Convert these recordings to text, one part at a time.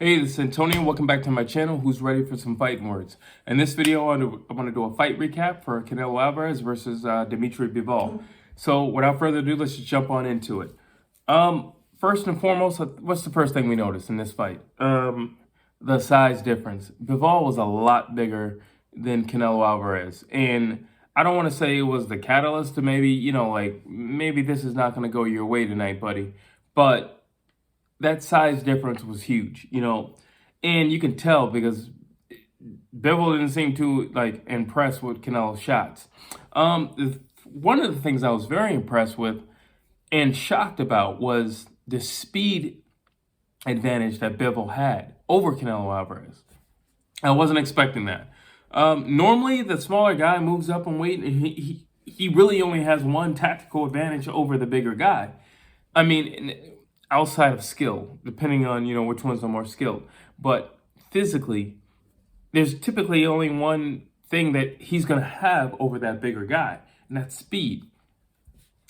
Hey, this is Antonio. Welcome back to my channel. Who's ready for some fighting words? In this video, I want to do a fight recap for Canelo Alvarez versus Dmitry Bivol. So, without further ado, let's just jump on into it. First and foremost, what's the first thing we noticed in this fight? The size difference. Bivol was a lot bigger than Canelo Alvarez, and I don't want to say it was the catalyst to maybe this is not going to go your way tonight, buddy, but that size difference was huge, and you can tell because Bivol didn't seem too impressed with Canelo's shots. One of the things I was very impressed with and shocked about was the speed advantage that Bivol had over Canelo Alvarez. I wasn't expecting that. Normally, the smaller guy moves up in weight, and he really only has one tactical advantage over the bigger guy. I mean, outside of skill, depending on, which ones are more skilled. But physically, there's typically only one thing that he's going to have over that bigger guy, and that's speed.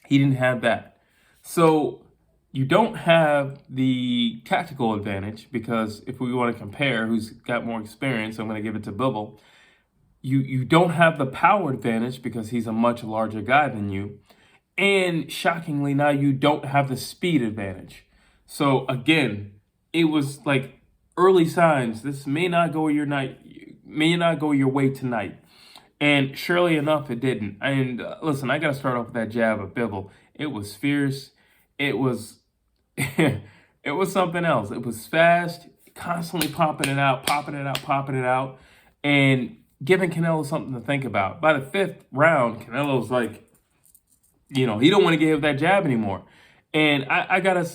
He didn't have that. So you don't have the tactical advantage because if we want to compare who's got more experience, I'm going to give it to Bivol. You don't have the power advantage because he's a much larger guy than you. And shockingly, now you don't have the speed advantage. So again, it was like early signs. This may not go your way tonight. And surely enough, it didn't. And listen, I got to start off with that jab of Bivol. It was fierce. It was, it was something else. It was fast, constantly popping it out, and giving Canelo something to think about. By the fifth round, Canelo's like, he don't want to give that jab anymore. And I gotta,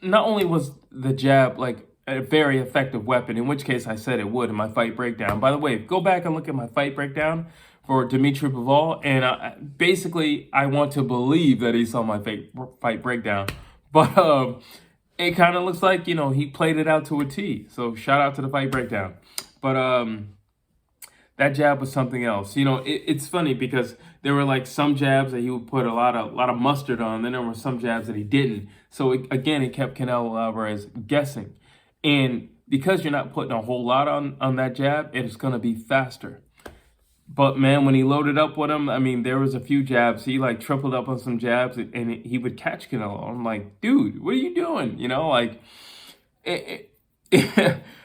not only was the jab like a very effective weapon, in which case I said it would in my fight breakdown. By the way, go back and look at my fight breakdown for Dmitry Bivol, and basically I want to believe that he saw my fight breakdown. But it kind of looks like, he played it out to a T. So shout out to the fight breakdown. But that jab was something else. It's funny because there were like some jabs that he would put a lot of mustard on. Then there were some jabs that he didn't. So again, it kept Canelo Alvarez guessing. And because you're not putting a whole lot on that jab, it's going to be faster. But man, when he loaded up with him, I mean, there was a few jabs. He like tripled up on some jabs and he would catch Canelo. I'm like, dude, what are you doing?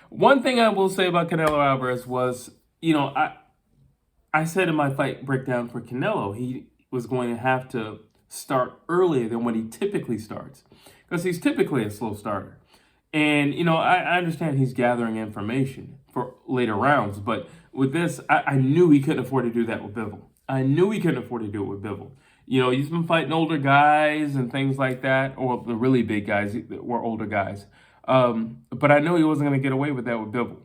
One thing I will say about Canelo Alvarez was, I said in my fight breakdown for Canelo, he was going to have to start earlier than when he typically starts because he's typically a slow starter. And, I understand he's gathering information for later rounds, but with this, I knew he couldn't afford to do that with Bivol. I knew he couldn't afford to do it with Bivol. He's been fighting older guys and things like that, or the really big guys that were older guys. But I knew he wasn't going to get away with that with Bivol.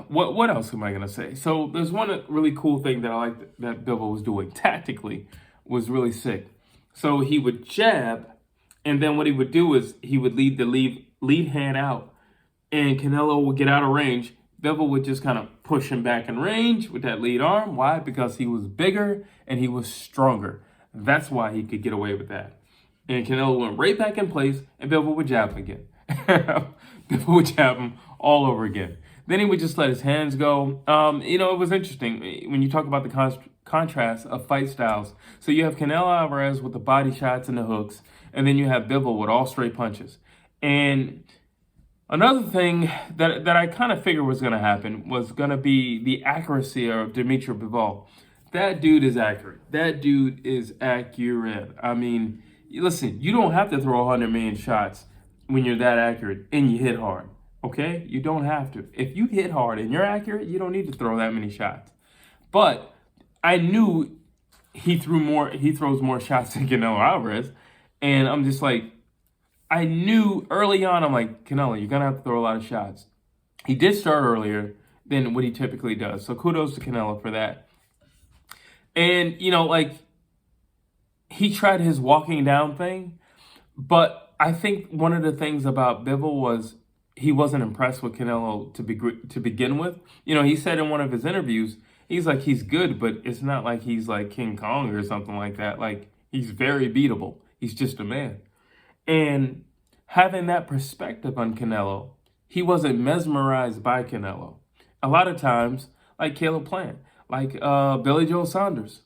What else am I going to say? So there's one really cool thing that I liked that Bivol was doing tactically was really sick. So he would jab, and then what he would do is he would lead the lead hand out, and Canelo would get out of range. Bivol would just kind of push him back in range with that lead arm. Why? Because he was bigger and he was stronger. That's why he could get away with that. And Canelo went right back in place, and Bivol would jab him again. Bivol would jab him all over again. Then he would just let his hands go. It was interesting when you talk about the contrast of fight styles. So you have Canelo Alvarez with the body shots and the hooks, and then you have Bivol with all straight punches. And another thing that I kind of figured was going to happen was going to be the accuracy of Dmitry Bivol. That dude is accurate. I mean, listen, you don't have to throw 100 million shots when you're that accurate and you hit hard. Okay? You don't have to. If you hit hard and you're accurate, you don't need to throw that many shots. But I knew he throws more shots than Canelo Alvarez. And I'm just like, I knew early on, I'm like, Canelo, you're going to have to throw a lot of shots. He did start earlier than what he typically does. So kudos to Canelo for that. And, he tried his walking down thing. But I think one of the things about Bivol was he wasn't impressed with Canelo to begin with. He said in one of his interviews, he's like, he's good, but it's not like he's like King Kong or something like that. Like, he's very beatable. He's just a man. And having that perspective on Canelo, he wasn't mesmerized by Canelo. A lot of times, like Caleb Plant, like Billy Joe Saunders,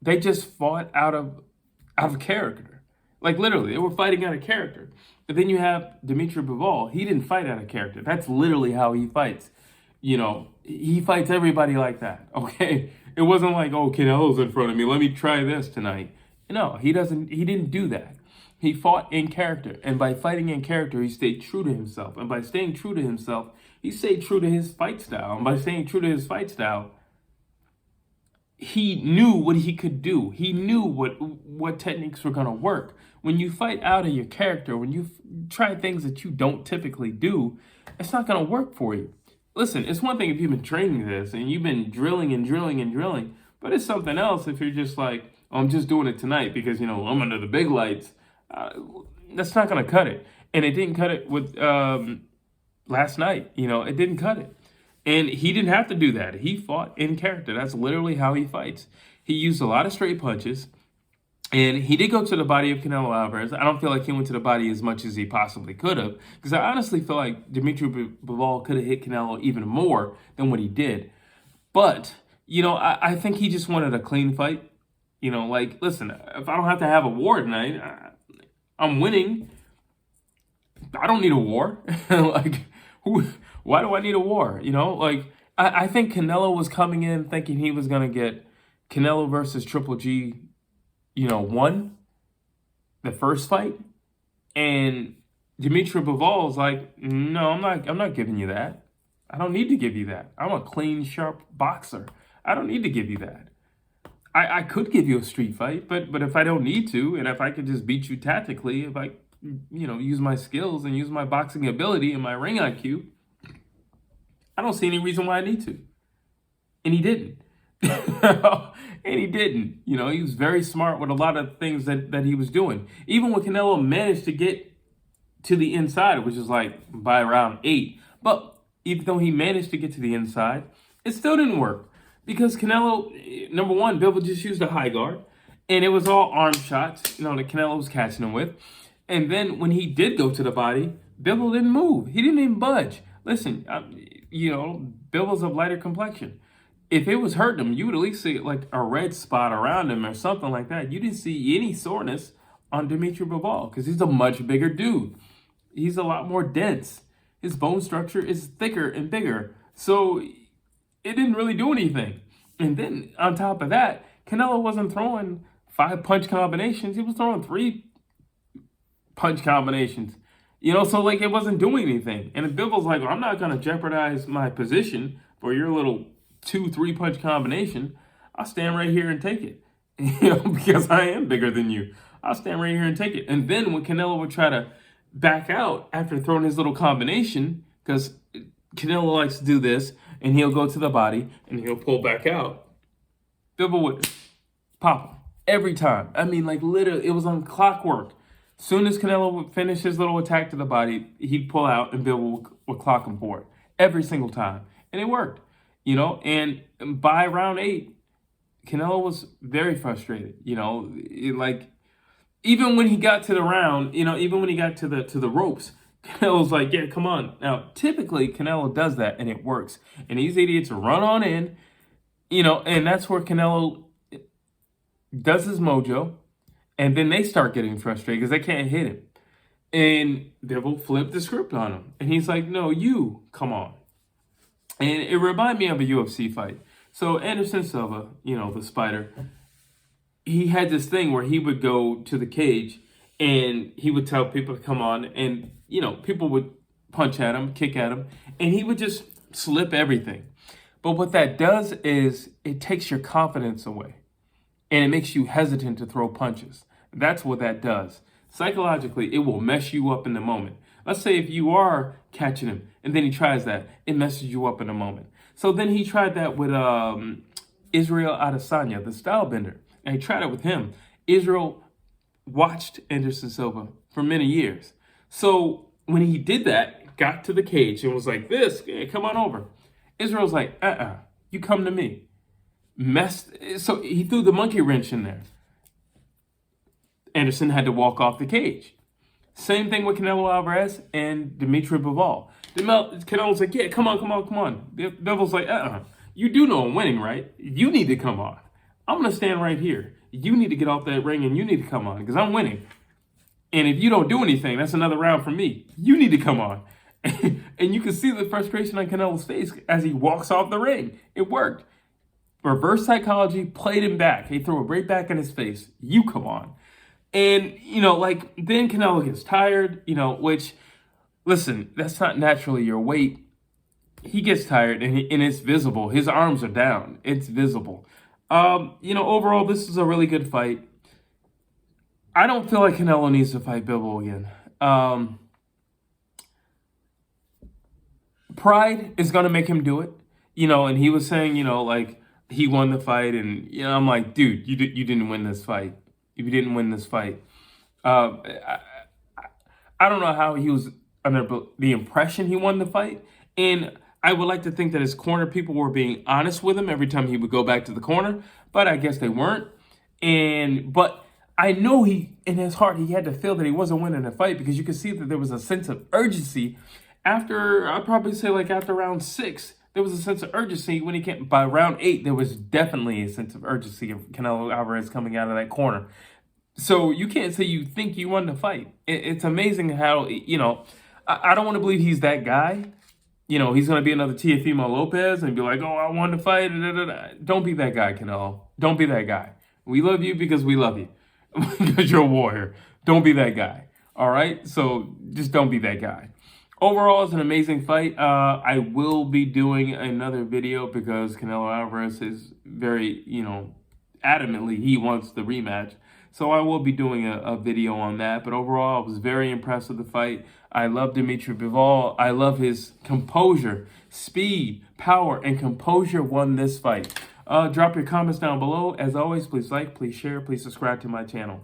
they just fought out of character. Like literally, they were fighting out of character. But then you have Dmitry Bivol. He didn't fight out of character. That's literally how he fights. You know, he fights everybody like that. Okay, it wasn't like, oh, Canelo's in front of me, let me try this tonight. No, he didn't do that. He fought in character, and by fighting in character, he stayed true to himself. And by staying true to himself, he stayed true to his fight style. And by staying true to his fight style, he knew what he could do. He knew what techniques were going to work. When you fight out of your character, when you try things that you don't typically do, it's not going to work for you. Listen, it's one thing if you've been training this and you've been drilling and drilling and drilling, but it's something else if you're just like, oh, I'm just doing it tonight because, you know, I'm under the big lights. That's not going to cut it. And it didn't cut it with last night. You know, it didn't cut it. And he didn't have to do that. He fought in character. That's literally how he fights. He used a lot of straight punches. And he did go to the body of Canelo Alvarez. I don't feel like he went to the body as much as he possibly could have, because I honestly feel like Dmitry Bivol could have hit Canelo even more than what he did. But, you know, I think he just wanted a clean fight. You know, like, listen, if I don't have to have a war tonight, I'm winning. I don't need a war. Like, why do I need a war? You know, like, I think Canelo was coming in thinking he was going to get Canelo versus Triple G, you know, won the first fight, and Dmitry Bivol's like, no, I'm not giving you that. I don't need to give you that. I'm a clean, sharp boxer. I don't need to give you that. I could give you a street fight, but if I don't need to, and if I could just beat you tactically, if I, you know, use my skills and use my boxing ability and my ring IQ, I don't see any reason why I need to. And he didn't. And he didn't. You know, he was very smart with a lot of things that he was doing. Even when Canelo managed to get to the inside, which is like by round 8. But even though he managed to get to the inside, it still didn't work. Because Canelo, number one, Bivol just used a high guard. And it was all arm shots, you know, that Canelo was catching him with. And then when he did go to the body, Bivol didn't move. He didn't even budge. Listen, you know, Bivol's of lighter complexion. If it was hurting him, you would at least see like a red spot around him or something like that. You didn't see any soreness on Dmitry Bivol because he's a much bigger dude. He's a lot more dense. His bone structure is thicker and bigger. So it didn't really do anything. And then on top of that, Canelo wasn't throwing 5 punch combinations. He was throwing 3 punch combinations. You know, so like it wasn't doing anything. And Bivol's like, well, I'm not going to jeopardize my position for your little 2-3 punch combination. I'll stand right here and take it. You know, because I am bigger than you. I'll stand right here and take it. And then when Canelo would try to back out after throwing his little combination, because Canelo likes to do this, and he'll go to the body and he'll pull back out, Bivol would pop him every time. I mean, like literally, it was on clockwork. Soon as Canelo would finish his little attack to the body, he'd pull out and Bivol would clock him for it every single time. And it worked, you know, and by round 8, Canelo was very frustrated, you know, like even when he got to the round, you know, even when he got to the ropes, Canelo's like, yeah, come on. Now, typically Canelo does that and it works. And these idiots run on in, you know, and that's where Canelo does his mojo. And then they start getting frustrated because they can't hit him. And Bivol flipped the script on him. And he's like, no, you, come on. And it reminded me of a UFC fight. So Anderson Silva, you know, the Spider, he had this thing where he would go to the cage and he would tell people to come on. And, you know, people would punch at him, kick at him. And he would just slip everything. But what that does is it takes your confidence away. And it makes you hesitant to throw punches. That's what that does. Psychologically, it will mess you up in the moment. Let's say if you are catching him and then he tries that, it messes you up in a moment. So then he tried that with Israel Adesanya, the style bender. And he tried it with him. Israel watched Anderson Silva for many years. So when he did that, got to the cage and was like this, hey, come on over. Israel's like, you come to me. So he threw the monkey wrench in there. Anderson had to walk off the cage. Same thing with Canelo Alvarez and Dmitry Bivol. Canelo's like, yeah, come on. Bivol's like, you do know I'm winning, right? You need to come on. I'm going to stand right here. You need to get off that ring and you need to come on because I'm winning. And if you don't do anything, that's another round for me. You need to come on. And you can see the frustration on Canelo's face as he walks off the ring. It worked. Reverse psychology played him back. He threw it right back in his face. You come on. And, then Canelo gets tired, which, listen, that's not naturally your weight. He gets tired and it's visible. His arms are down. It's visible. Overall, this is a really good fight. I don't feel like Canelo needs to fight Bivol again. Pride is going to make him do it, and he was saying, he won the fight. And, I'm like, dude, you didn't win this fight. If you didn't win this fight, I don't know how he was under the impression he won the fight. And I would like to think that his corner people were being honest with him every time he would go back to the corner, but I guess they weren't. But I know in his heart, he had to feel that he wasn't winning the fight because you could see that there was a sense of urgency after, I'd probably say after round 6, there was a sense of urgency when he came. By round 8, there was definitely a sense of urgency of Canelo Alvarez coming out of that corner. So you can't say you think you won the fight. It's amazing how, I don't want to believe he's that guy. He's going to be another Teofimo Lopez and be like, oh, I won the fight. Don't be that guy, Canelo. Don't be that guy. We love you because we love you. Because you're a warrior. Don't be that guy. All right? So just don't be that guy. Overall, it's an amazing fight. I will be doing another video because Canelo Alvarez is very, adamantly he wants the rematch. So I will be doing a video on that. But overall, I was very impressed with the fight. I love Dmitry Bivol. I love his composure, speed, power, and composure won this fight. Drop your comments down below. As always, please like, please share, please subscribe to my channel.